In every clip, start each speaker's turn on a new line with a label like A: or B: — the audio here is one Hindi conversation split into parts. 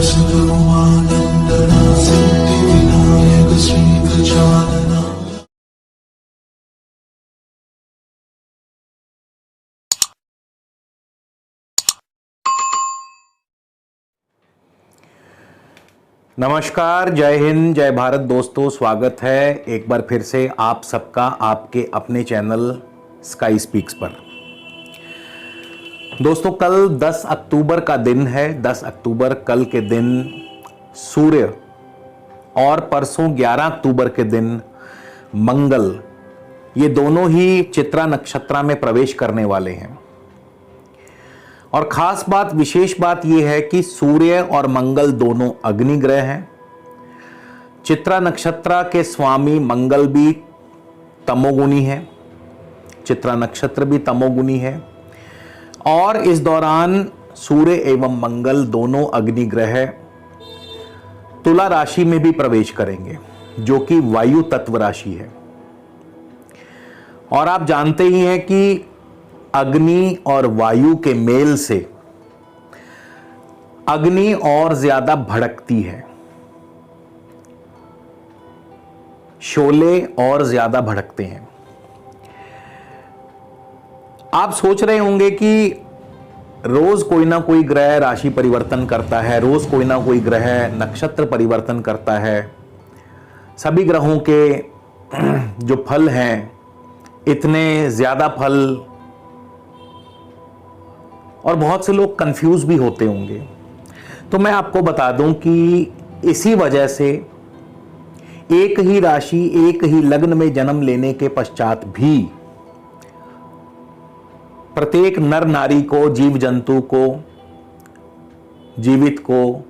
A: सद्गुरुमानन्दना सिद्धिविनायक श्रीगजानना।
B: नमस्कार, जय हिंद, जय भारत दोस्तों। स्वागत है एक बार फिर से आप सबका आपके अपने चैनल स्काई स्पीक्स पर। दोस्तों, कल 10 अक्टूबर का दिन है। 10 अक्टूबर कल के दिन सूर्य और परसों 11 अक्टूबर के दिन मंगल, ये दोनों ही चित्रा नक्षत्र में प्रवेश करने वाले हैं। और खास बात, विशेष बात यह है कि सूर्य और मंगल दोनों अग्नि ग्रह हैं। चित्रा नक्षत्र के स्वामी मंगल भी तमोगुणी है, चित्रा नक्षत्र भी तमोगुणी है। और इस दौरान सूर्य एवं मंगल दोनों अग्नि ग्रह तुला राशि में भी प्रवेश करेंगे, जो कि वायु तत्व राशि है। और आप जानते ही हैं कि अग्नि और वायु के मेल से अग्नि और ज्यादा भड़कती है, शोले और ज्यादा भड़कते हैं। आप सोच रहे होंगे कि रोज कोई ना कोई ग्रह राशि परिवर्तन करता है, रोज कोई ना कोई ग्रह नक्षत्र परिवर्तन करता है। सभी ग्रहों के जो फल हैं, इतने ज्यादा फल, और बहुत से लोग कंफ्यूज भी होते होंगे। तो मैं आपको बता दूं कि इसी वजह से एक ही राशि, एक ही लग्न में जन्म लेने के पश्चात भी प्रत्येक नर नारी को, जीव जंतु को, जीवित को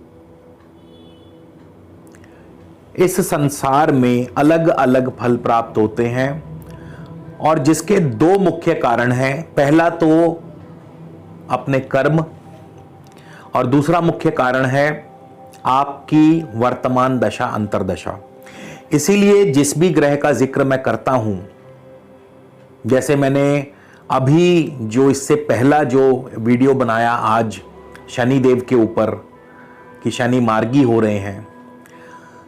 B: इस संसार में अलग अलग फल प्राप्त होते हैं। और जिसके दो मुख्य कारण हैं। पहला तो अपने कर्म, और दूसरा मुख्य कारण है आपकी वर्तमान दशा, अंतर्दशा। इसीलिए जिस भी ग्रह का जिक्र मैं करता हूं, जैसे मैंने अभी जो इससे पहला जो वीडियो बनाया आज शनि देव के ऊपर कि शनि मार्गी हो रहे हैं,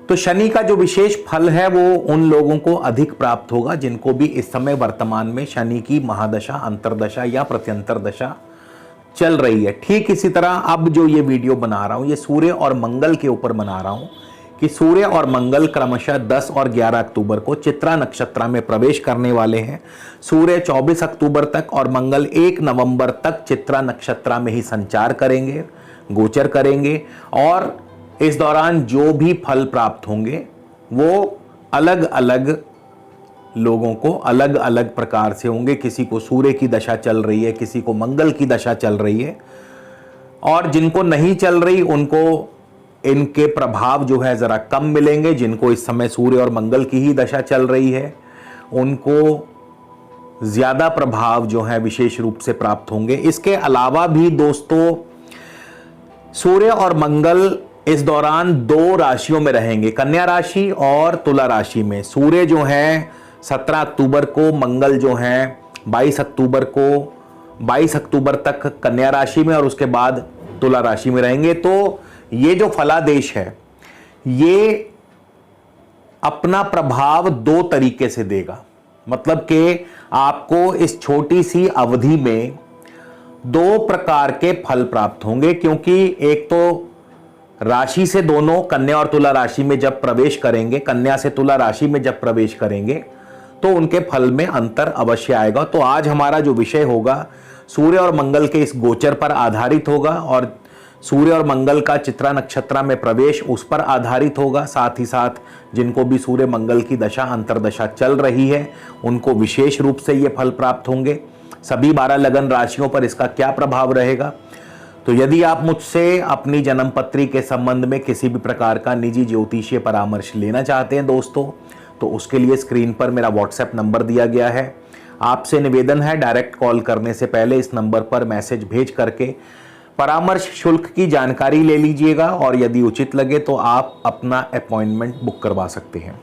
B: तो शनि का जो विशेष फल है वो उन लोगों को अधिक प्राप्त होगा जिनको भी इस समय वर्तमान में शनि की महादशा, अंतर्दशा या प्रत्यंतर दशा चल रही है। ठीक इसी तरह अब जो ये वीडियो बना रहा हूं, ये सूर्य और मंगल के ऊपर बना रहा हूं कि सूर्य और मंगल क्रमशः 10 और 11 अक्टूबर को चित्रा नक्षत्र में प्रवेश करने वाले हैं। सूर्य 24 अक्टूबर तक और मंगल 1 नवंबर तक चित्रा नक्षत्र में ही संचार करेंगे, गोचर करेंगे। और इस दौरान जो भी फल प्राप्त होंगे वो अलग अलग लोगों को अलग अलग प्रकार से होंगे। किसी को सूर्य की दशा चल रही है, किसी को मंगल की दशा चल रही है, और जिनको नहीं चल रही उनको इनके प्रभाव जो है जरा कम मिलेंगे। जिनको इस समय सूर्य और मंगल की ही दशा चल रही है उनको ज्यादा प्रभाव जो है विशेष रूप से प्राप्त होंगे। इसके अलावा भी दोस्तों, सूर्य और मंगल इस दौरान दो राशियों में रहेंगे, कन्या राशि और तुला राशि में। सूर्य जो है 17 अक्टूबर को, मंगल जो है 22 अक्टूबर को, 22 अक्टूबर तक कन्या राशि में और उसके बाद तुला राशि में रहेंगे। तो ये जो फलादेश है ये अपना प्रभाव दो तरीके से देगा। मतलब कि आपको इस छोटी सी अवधि में दो प्रकार के फल प्राप्त होंगे, क्योंकि एक तो राशि से दोनों कन्या और तुला राशि में जब प्रवेश करेंगे, कन्या से तुला राशि में जब प्रवेश करेंगे तो उनके फल में अंतर अवश्य आएगा। तो आज हमारा जो विषय होगा सूर्य और मंगल के इस गोचर पर आधारित होगा, और सूर्य और मंगल का चित्रा नक्षत्र में प्रवेश उस पर आधारित होगा। साथ ही साथ जिनको भी सूर्य मंगल की दशा, अंतर्दशा चल रही है उनको विशेष रूप से ये फल प्राप्त होंगे। सभी 12 लगन राशियों पर इसका क्या प्रभाव रहेगा। तो यदि आप मुझसे अपनी जन्म पत्री के संबंध में किसी भी प्रकार का निजी ज्योतिषीय परामर्श लेना चाहते हैं दोस्तों, तो उसके लिए स्क्रीन पर मेरा व्हाट्सएप नंबर दिया गया है। आपसे निवेदन है, डायरेक्ट कॉल करने से पहले इस नंबर पर मैसेज भेज करके परामर्श शुल्क की जानकारी ले लीजिएगा, और यदि उचित लगे तो आप अपना अपॉइंटमेंट बुक करवा सकते हैं।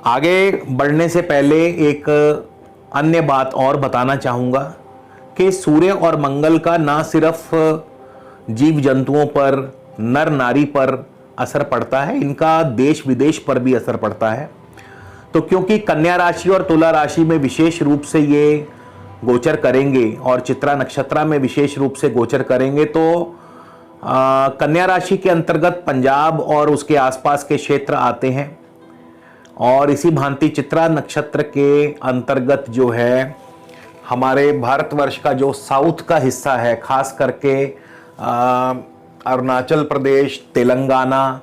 B: आगे बढ़ने से पहले एक अन्य बात और बताना चाहूँगा कि सूर्य और मंगल का ना सिर्फ जीव जंतुओं पर, नर नारी पर असर पड़ता है, इनका देश विदेश पर भी असर पड़ता है। तो क्योंकि कन्या राशि और तुला राशि में विशेष रूप से ये गोचर करेंगे और चित्रा नक्षत्र में विशेष रूप से गोचर करेंगे, तो कन्या राशि के अंतर्गत पंजाब और उसके आसपास के क्षेत्र आते हैं, और इसी भांति चित्रा नक्षत्र के अंतर्गत जो है हमारे भारतवर्ष का जो साउथ का हिस्सा है, खास करके अरुणाचल प्रदेश, तेलंगाना,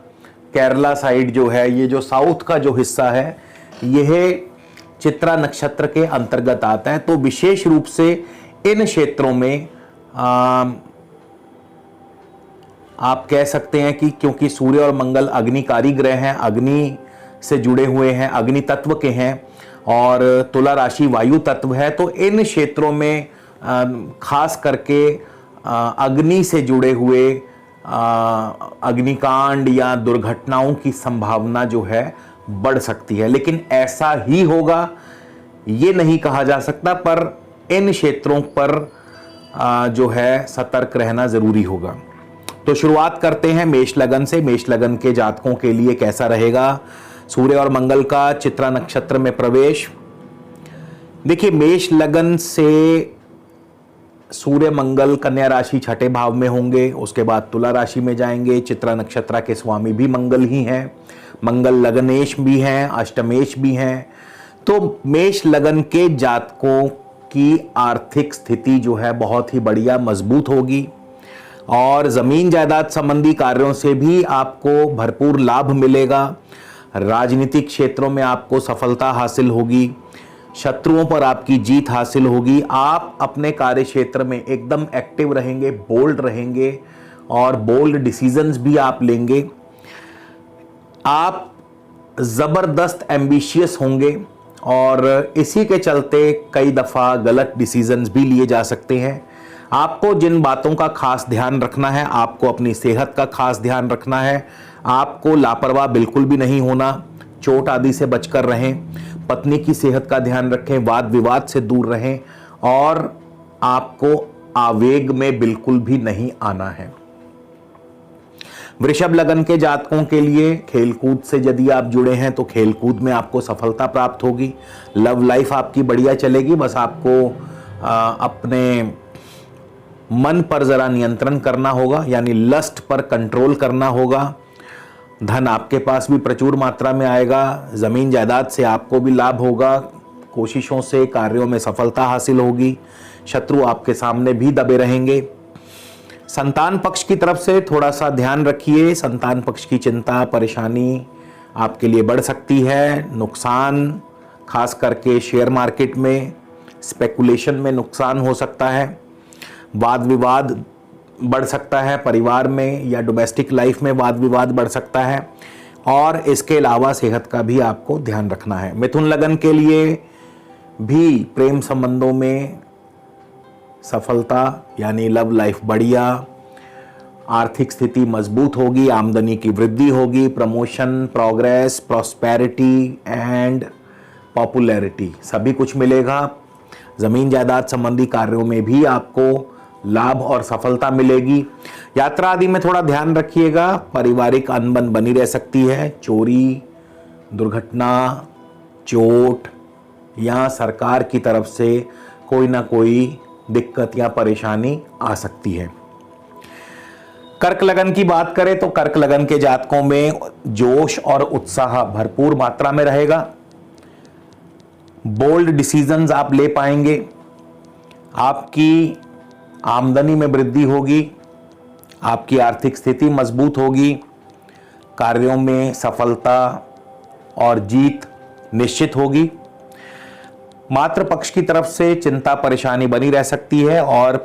B: केरला साइड जो है, ये जो साउथ का जो हिस्सा है यह चित्रा नक्षत्र के अंतर्गत आता है। तो विशेष रूप से इन क्षेत्रों में आप कह सकते हैं कि क्योंकि सूर्य और मंगल अग्निकारी ग्रह हैं, अग्नि से जुड़े हुए हैं, अग्नि तत्व के हैं, और तुला राशि वायु तत्व है, तो इन क्षेत्रों में खास करके अग्नि से जुड़े हुए अग्निकांड या दुर्घटनाओं की संभावना जो है बढ़ सकती है। लेकिन ऐसा ही होगा ये नहीं कहा जा सकता, पर इन क्षेत्रों पर जो है सतर्क रहना जरूरी होगा। तो शुरुआत करते हैं मेष लगन से। मेष लगन के जातकों के लिए कैसा रहेगा सूर्य और मंगल का चित्रा नक्षत्र में प्रवेश। देखिए, मेष लगन से सूर्य मंगल कन्या राशि छठे भाव में होंगे, उसके बाद तुला राशि में जाएंगे। चित्रा नक्षत्र के स्वामी भी मंगल ही हैं, मंगल लगनेश भी हैं, अष्टमेश भी हैं। तो मेष लगन के जातकों की आर्थिक स्थिति जो है बहुत ही बढ़िया मजबूत होगी, और जमीन जायदाद संबंधी कार्यों से भी आपको भरपूर लाभ मिलेगा। राजनीतिक क्षेत्रों में आपको सफलता हासिल होगी, शत्रुओं पर आपकी जीत हासिल होगी। आप अपने कार्य क्षेत्र में एकदम एक्टिव रहेंगे, बोल्ड रहेंगे, और बोल्ड डिसीजंस भी आप लेंगे। आप जबरदस्त एम्बिशियस होंगे, और इसी के चलते कई दफा गलत डिसीजंस भी लिए जा सकते हैं। आपको जिन बातों का खास ध्यान रखना है, आपको अपनी सेहत का खास ध्यान रखना है, आपको लापरवाह बिल्कुल भी नहीं होना, चोट आदि से बचकर रहें, पत्नी की सेहत का ध्यान रखें, वाद विवाद से दूर रहें, और आपको आवेग में बिल्कुल भी नहीं आना है। वृषभ लगन के जातकों के लिए खेलकूद से यदि आप जुड़े हैं तो खेलकूद में आपको सफलता प्राप्त होगी। लव लाइफ आपकी बढ़िया चलेगी, बस आपको अपने मन पर जरा नियंत्रण करना होगा, यानी लस्ट पर कंट्रोल करना होगा। धन आपके पास भी प्रचुर मात्रा में आएगा, जमीन जायदाद से आपको भी लाभ होगा, कोशिशों से कार्यों में सफलता हासिल होगी, शत्रु आपके सामने भी दबे रहेंगे। संतान पक्ष की तरफ से थोड़ा सा ध्यान रखिए, संतान पक्ष की चिंता परेशानी आपके लिए बढ़ सकती है। नुकसान खास करके शेयर मार्केट में, स्पेकुलेशन में नुकसान हो सकता है। वाद विवाद बढ़ सकता है, परिवार में या डोमेस्टिक लाइफ में वाद विवाद बढ़ सकता है, और इसके अलावा सेहत का भी आपको ध्यान रखना है। मिथुन लगन के लिए भी प्रेम संबंधों में सफलता, यानी लव लाइफ बढ़िया, आर्थिक स्थिति मजबूत होगी, आमदनी की वृद्धि होगी, promotion, progress, prosperity and popularity सभी कुछ मिलेगा। जमीन जायदाद संबंधी कार्यों में भी आपको लाभ और सफलता मिलेगी। यात्रा आदि में थोड़ा ध्यान रखिएगा, पारिवारिक अनबन बनी रह सकती है, चोरी, दुर्घटना, चोट, या सरकार की तरफ से कोई ना कोई दिक्कत या परेशानी आ सकती है। कर्क लगन की बात करें तो कर्क लगन के जातकों में जोश और उत्साह भरपूर मात्रा में रहेगा, बोल्ड डिसीजंस आप ले पाएंगे, आपकी आमदनी में वृद्धि होगी, आपकी आर्थिक स्थिति मजबूत होगी, कार्यों में सफलता और जीत निश्चित होगी। मातृ पक्ष की तरफ से चिंता परेशानी बनी रह सकती है, और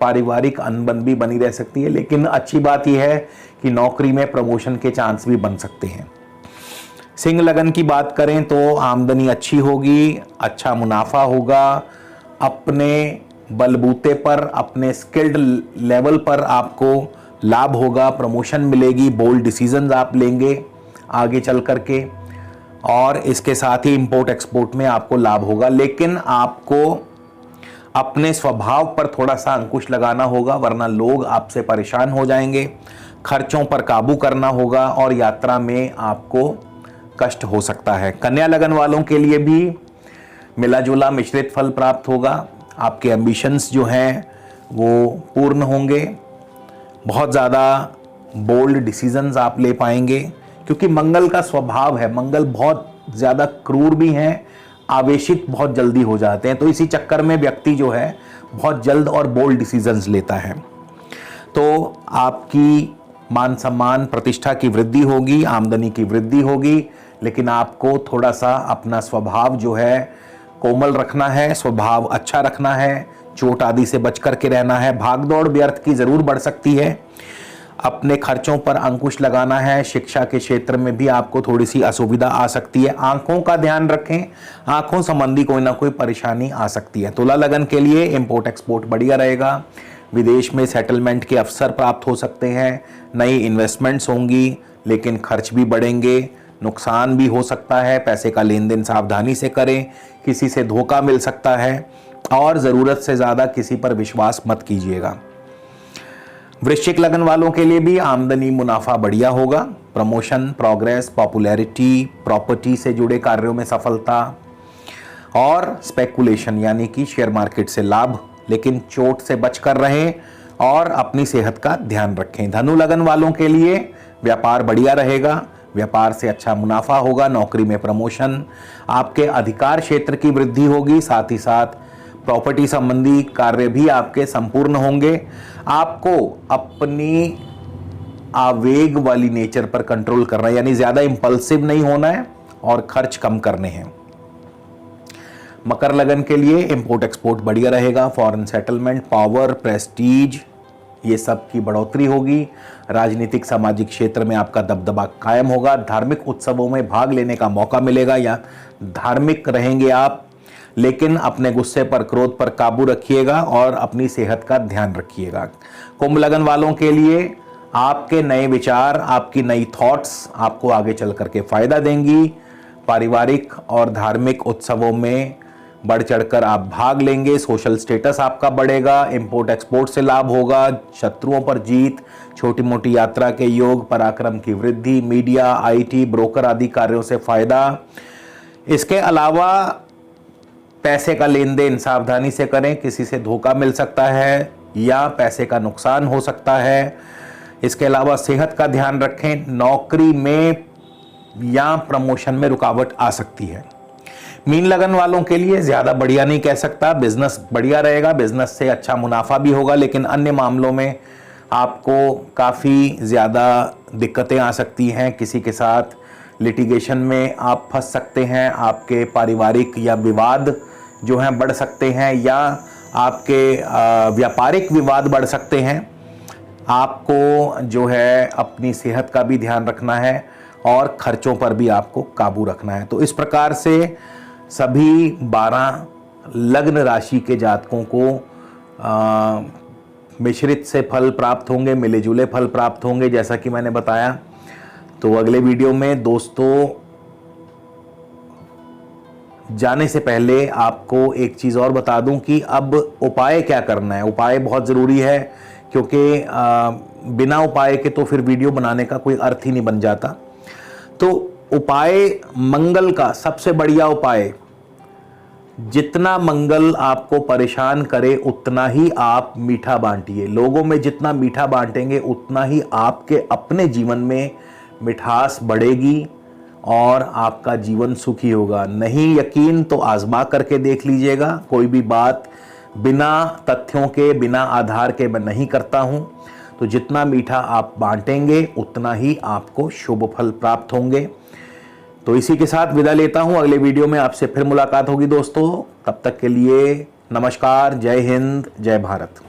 B: पारिवारिक अनबन भी बनी रह सकती है, लेकिन अच्छी बात यह है कि नौकरी में प्रमोशन के चांस भी बन सकते हैं। सिंह लगन की बात करें तो आमदनी अच्छी होगी, अच्छा मुनाफा होगा, अपने बलबूते पर, अपने स्किल्ड लेवल पर आपको लाभ होगा, प्रमोशन मिलेगी, बोल्ड डिसीजंस आप लेंगे आगे चल करके, और इसके साथ ही इंपोर्ट एक्सपोर्ट में आपको लाभ होगा। लेकिन आपको अपने स्वभाव पर थोड़ा सा अंकुश लगाना होगा, वरना लोग आपसे परेशान हो जाएंगे। खर्चों पर काबू करना होगा और यात्रा में आपको कष्ट हो सकता है। कन्या लगन वालों के लिए भी मिला जुला मिश्रित फल प्राप्त होगा। आपके एम्बिशंस जो हैं वो पूर्ण होंगे। बहुत ज़्यादा बोल्ड डिसीजंस आप ले पाएंगे, क्योंकि मंगल का स्वभाव है, मंगल बहुत ज़्यादा क्रूर भी हैं, आवेशित बहुत जल्दी हो जाते हैं। तो इसी चक्कर में व्यक्ति जो है बहुत जल्द और बोल्ड डिसीजंस लेता है। तो आपकी मान सम्मान प्रतिष्ठा की वृद्धि होगी, आमदनी की वृद्धि होगी, लेकिन आपको थोड़ा सा अपना स्वभाव जो है कोमल रखना है, स्वभाव अच्छा रखना है, चोट आदि से बच करके रहना है। भागदौड़ व्यर्थ की ज़रूर बढ़ सकती है। अपने खर्चों पर अंकुश लगाना है। शिक्षा के क्षेत्र में भी आपको थोड़ी सी असुविधा आ सकती है। आंखों का ध्यान रखें, आंखों संबंधी कोई ना कोई परेशानी आ सकती है। तुला लगन के लिए इंपोर्ट एक्सपोर्ट बढ़िया रहेगा। विदेश में सेटलमेंट के अवसर प्राप्त हो सकते हैं। नई इन्वेस्टमेंट्स होंगी, लेकिन खर्च भी बढ़ेंगे, नुकसान भी हो सकता है। पैसे का लेन देन सावधानी से करें, किसी से धोखा मिल सकता है और ज़रूरत से ज़्यादा किसी पर विश्वास मत कीजिएगा। वृश्चिक लगन वालों के लिए भी आमदनी मुनाफा बढ़िया होगा। प्रमोशन, प्रोग्रेस, पॉपुलैरिटी, प्रॉपर्टी से जुड़े कार्यों में सफलता और स्पेकुलेशन यानी कि शेयर मार्केट से लाभ, लेकिन चोट से बचकर रहें और अपनी सेहत का ध्यान रखें। धनु लगन वालों के लिए व्यापार बढ़िया रहेगा, व्यापार से अच्छा मुनाफा होगा। नौकरी में प्रमोशन, आपके अधिकार क्षेत्र की वृद्धि होगी, साथ ही साथ प्रॉपर्टी संबंधी कार्य भी आपके संपूर्ण होंगे। आपको अपनी आवेग वाली नेचर पर कंट्रोल करना है, यानी ज्यादा इंपल्सिव नहीं होना है और खर्च कम करने हैं। मकर लगन के लिए इंपोर्ट एक्सपोर्ट बढ़िया रहेगा। फॉरेन सेटलमेंट, पावर, प्रेस्टीज, ये सब की बढ़ोतरी होगी। राजनीतिक सामाजिक क्षेत्र में आपका दबदबा कायम होगा। धार्मिक उत्सवों में भाग लेने का मौका मिलेगा या धार्मिक रहेंगे आप, लेकिन अपने गुस्से पर, क्रोध पर काबू रखिएगा और अपनी सेहत का ध्यान रखिएगा। कुंभ लगन वालों के लिए आपके नए विचार, आपकी नई थॉट्स आपको आगे चल करके फायदा देंगी। पारिवारिक और धार्मिक उत्सवों में बढ़ चढ़कर आप भाग लेंगे। सोशल स्टेटस आपका बढ़ेगा। इंपोर्ट एक्सपोर्ट से लाभ होगा। शत्रुओं पर जीत, छोटी मोटी यात्रा के योग, पराक्रम की वृद्धि, मीडिया, आईटी, ब्रोकर आदि कार्यों से फायदा। इसके अलावा पैसे का लेन देन सावधानी से करें, किसी से धोखा मिल सकता है या पैसे का नुकसान हो सकता है। इसके अलावा सेहत का ध्यान रखें। नौकरी में या प्रमोशन में रुकावट आ सकती है। मीन लगन वालों के लिए ज्यादा बढ़िया नहीं कह सकता। बिजनेस बढ़िया रहेगा, बिजनेस से अच्छा मुनाफा भी होगा, लेकिन अन्य मामलों में आपको काफ़ी ज़्यादा दिक्कतें आ सकती हैं। किसी के साथ लिटिगेशन में आप फंस सकते हैं। आपके पारिवारिक या विवाद जो हैं बढ़ सकते हैं, या आपके व्यापारिक विवाद बढ़ सकते हैं। आपको जो है अपनी सेहत का भी ध्यान रखना है और खर्चों पर भी आपको काबू रखना है। तो इस प्रकार से सभी 12 लग्न राशि के जातकों को मिश्रित से फल प्राप्त होंगे, मिले जुले फल प्राप्त होंगे, जैसा कि मैंने बताया। तो अगले वीडियो में दोस्तों जाने से पहले आपको एक चीज़ और बता दूं कि अब उपाय क्या करना है। उपाय बहुत ज़रूरी है, क्योंकि बिना उपाय के तो फिर वीडियो बनाने का कोई अर्थ ही नहीं बन जाता। तो उपाय, मंगल का सबसे बढ़िया उपाय, जितना मंगल आपको परेशान करे उतना ही आप मीठा बांटिए। लोगों में जितना मीठा बांटेंगे उतना ही आपके अपने जीवन में मिठास बढ़ेगी और आपका जीवन सुखी होगा। नहीं यकीन तो आजमा करके देख लीजिएगा। कोई भी बात बिना तथ्यों के, बिना आधार के मैं नहीं करता हूं। तो जितना मीठा आप बांटेंगे उतना ही आपको शुभ फल प्राप्त होंगे। तो इसी के साथ विदा लेता हूं। अगले वीडियो में आपसे फिर मुलाकात होगी दोस्तों। तब तक के लिए नमस्कार, जय हिंद, जय भारत।